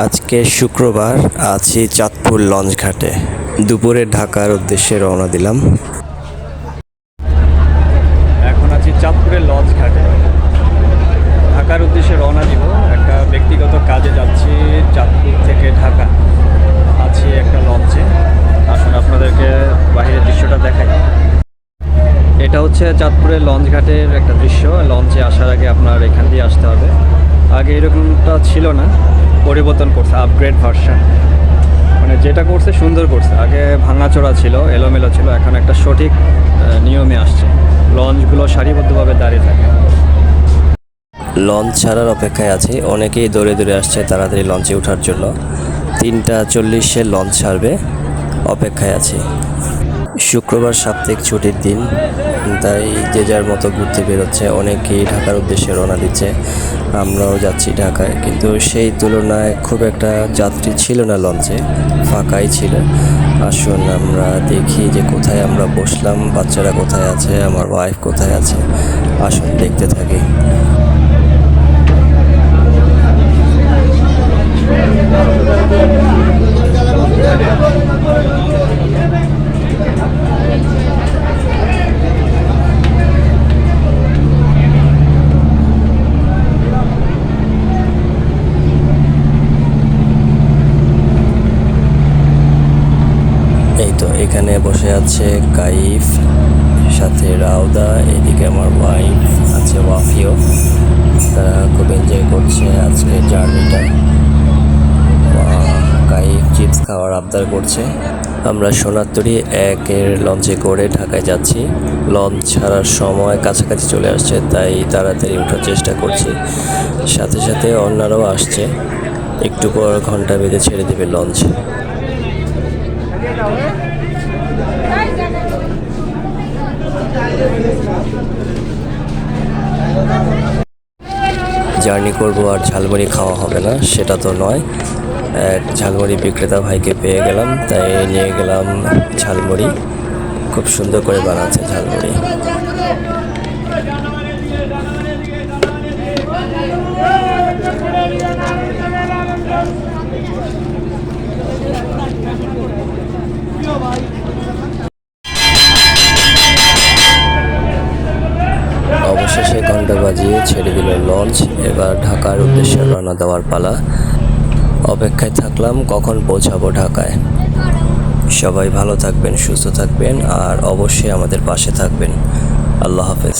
আজকে শুক্রবার আছি চাঁদপুর লঞ্চ ঘাটে। দুপুরে ঢাকার উদ্দেশ্যে রওনা দিলাম। এখন আছি চাঁদপুরের লঞ্চ ঘাটে, ঢাকার উদ্দেশ্যে রওনা দিব। একটা ব্যক্তিগত কাজে যাচ্ছি চাঁদপুর থেকে ঢাকা। আছি একটা লঞ্চে। আসুন আপনাদেরকে বাইরের দৃশ্যটা দেখাই। এটা হচ্ছে চাঁদপুরের লঞ্চ ঘাটের একটা দৃশ্য। লঞ্চে আসার আগে আপনার এখান দিয়ে আসতে হবে। আগে এরকমটা ছিল না, পরিবর্তন করছে, আপগ্রেড ভার্সন। মানে যেটা করছে সুন্দর করছে। আগে ভাঙাচোরা ছিল, এলোমেলো ছিল, এখন একটা সঠিক নিয়মে আসছে। লঞ্চগুলো সারিবদ্ধভাবে দাঁড়িয়ে থাকে। লঞ্চ ছাড়ার অপেক্ষায় আছে, অনেকেই দৌড়ে দৌড়ে আসছে তাড়াতাড়ি লঞ্চে ওঠার জন্য। 3:40 লঞ্চ ছাড়বে, অপেক্ষায় আছি। শুক্রবার সাপ্তাহিক ছুটির দিন, তাই যে যার মতো ঘুরতে বেরোচ্ছে। অনেকেই ঢাকার উদ্দেশ্যে রওনা দিচ্ছে, আমরাও যাচ্ছি ঢাকায়। কিন্তু সেই তুলনায় খুব একটা যাত্রী ছিল না লঞ্চে, ফাঁকাই ছিল। আসুন আমরা দেখি যে কোথায় আমরা বসলাম, বাচ্চারা কোথায় আছে, আমার ওয়াইফ কোথায় আছে। আসুন দেখতে থাকি। এই তো এখানে বসে আছে কাইফ, সাথে রাউদা, এদিকে আমার ওয়াইফ আছে ওয়াফিও। তারা খুব এনজয় করছে আজকে জার্নিটা। কাইফ চিপস খাওয়ার আবদার করছে। আমরা সোনারতরী 1-এর লঞ্চে করে ঢাকায় যাচ্ছি। লঞ্চ ছাড়ার সময় কাছাকাছি চলে আসছে, তাই তাড়াতাড়ি ওঠার চেষ্টা করছি। সাথে সাথে অন্যরাও আসছে। একটু পর ঘন্টা বেঁধে ছেড়ে দেবে লঞ্চ। জার্নি করবো আর ঝালমুড়ি খাওয়া হবে না সেটা তো নয়। এক ঝালমুড়ি বিক্রেতা ভাইকে পেয়ে গেলাম, তাই নিয়ে গেলাম ঝালমুড়ি। খুব সুন্দর করে বানাচ্ছে ঝালমুড়ি। অবশেষে ঘন্টা বাজিয়ে ছেড়ে দিল লঞ্চ। এবার ঢাকার উদ্দেশ্যে রওনা দেওয়ার পালা। অপেক্ষায় থাকলাম কখন পৌঁছাবো ঢাকায়। সবাই ভালো থাকবেন, সুস্থ থাকবেন, আর অবশ্যই আমাদের পাশে থাকবেন। আল্লাহ হাফেজ।